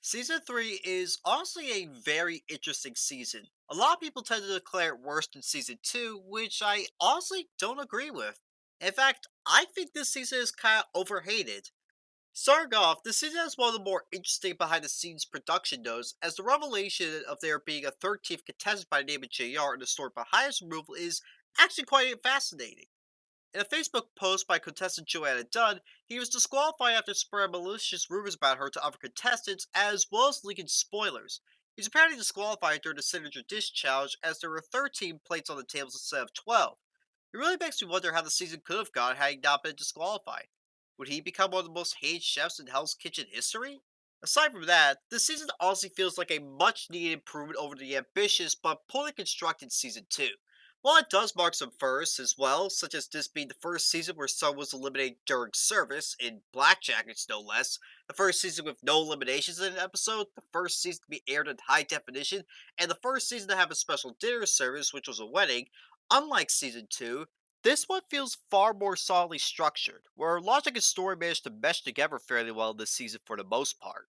Season 3 is honestly a very interesting season. A lot of people tend to declare it worse than Season 2, which I honestly don't agree with. In fact, I think this season is kind of overhated. Starting off, this season has one of the more interesting behind the scenes production notes, as the revelation of there being a 13th contestant by the name of JR in the story behind his removal is actually quite fascinating. In a Facebook post by contestant Joanna Dunn, he was disqualified after spreading malicious rumors about her to other contestants, as well as leaking spoilers. He was apparently disqualified during the signature dish challenge, as there were 13 plates on the tables instead of 12. It really makes me wonder how the season could have gone had he not been disqualified. Would he become one of the most hated chefs in Hell's Kitchen history? Aside from that, this season honestly feels like a much needed improvement over the ambitious but poorly constructed season 2. While it does mark some firsts as well, such as this being the first season where someone was eliminated during service, in Blackjackets no less, the first season with no eliminations in an episode, the first season to be aired in high definition, and the first season to have a special dinner service, which was a wedding, unlike season 2, this one feels far more solidly structured, where logic and story managed to mesh together fairly well this season for the most part.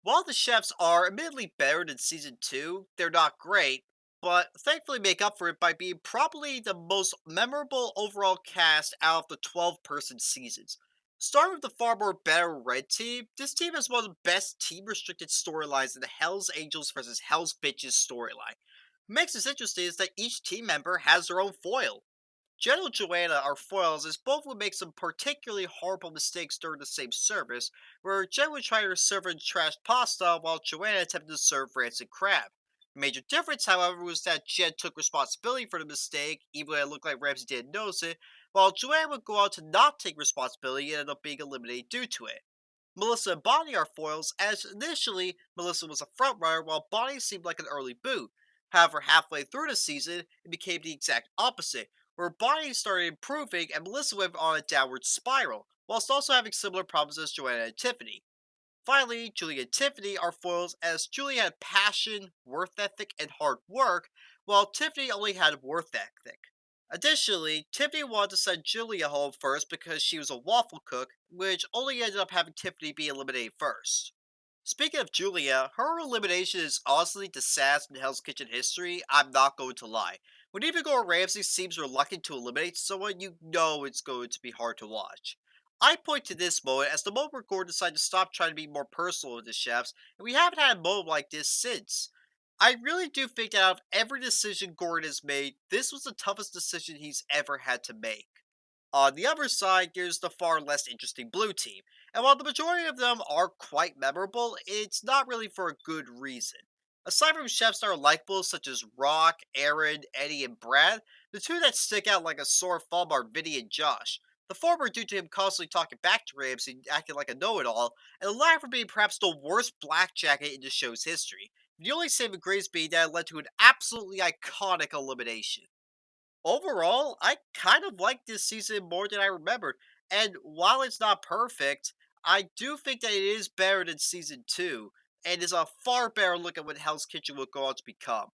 While the chefs are admittedly better than season 2, they're not great, but thankfully make up for it by being probably the most memorable overall cast out of the 12-person seasons. Starting with the far more better Red Team, this team has one of the best team restricted storylines in the Hells Angels versus Hells Bitches storyline. What makes this interesting is that each team member has their own foil. Jen and Joanna are foils as both would make some particularly horrible mistakes during the same service, where Jen would try to serve her trashed pasta while Joanna attempted to serve rancid crab. The major difference, however, was that Jen took responsibility for the mistake, even when it looked like Ramsey didn't notice it, while Joanna would go out to not take responsibility and end up being eliminated due to it. Melissa and Bonnie are foils, as initially Melissa was a frontrunner while Bonnie seemed like an early boot. However, halfway through the season, it became the exact opposite, where Bonnie started improving and Melissa went on a downward spiral, whilst also having similar problems as Joanna and Tiffany. Finally, Julie and Tiffany are foils as Julie had passion, worth ethic, and hard work, while Tiffany only had worth ethic. Additionally, Tiffany wanted to send Julia home first because she was a waffle cook, which only ended up having Tiffany be eliminated first. Speaking of Julia, her elimination is honestly the saddest in Hell's Kitchen history, I'm not going to lie. When even Gordon Ramsay seems reluctant to eliminate someone, you know it's going to be hard to watch. I point to this moment as the moment where Gordon decided to stop trying to be more personal with the chefs, and we haven't had a moment like this since. I really do think that out of every decision Gordon has made, this was the toughest decision he's ever had to make. On the other side, there's the far less interesting blue team, and while the majority of them are quite memorable, it's not really for a good reason. Aside from chefs that are likable, such as Rock, Aaron, Eddie, and Brad, the two that stick out like a sore thumb are Vinny and Josh. The former due to him constantly talking back to Ramsey and acting like a know-it-all, and the latter for being perhaps the worst blackjacket in the show's history. The only saving grace being that it led to an absolutely iconic elimination. Overall, I kind of like this season more than I remembered, and while it's not perfect, I do think that it is better than season 2, and is a far better look at what Hell's Kitchen will go on to become.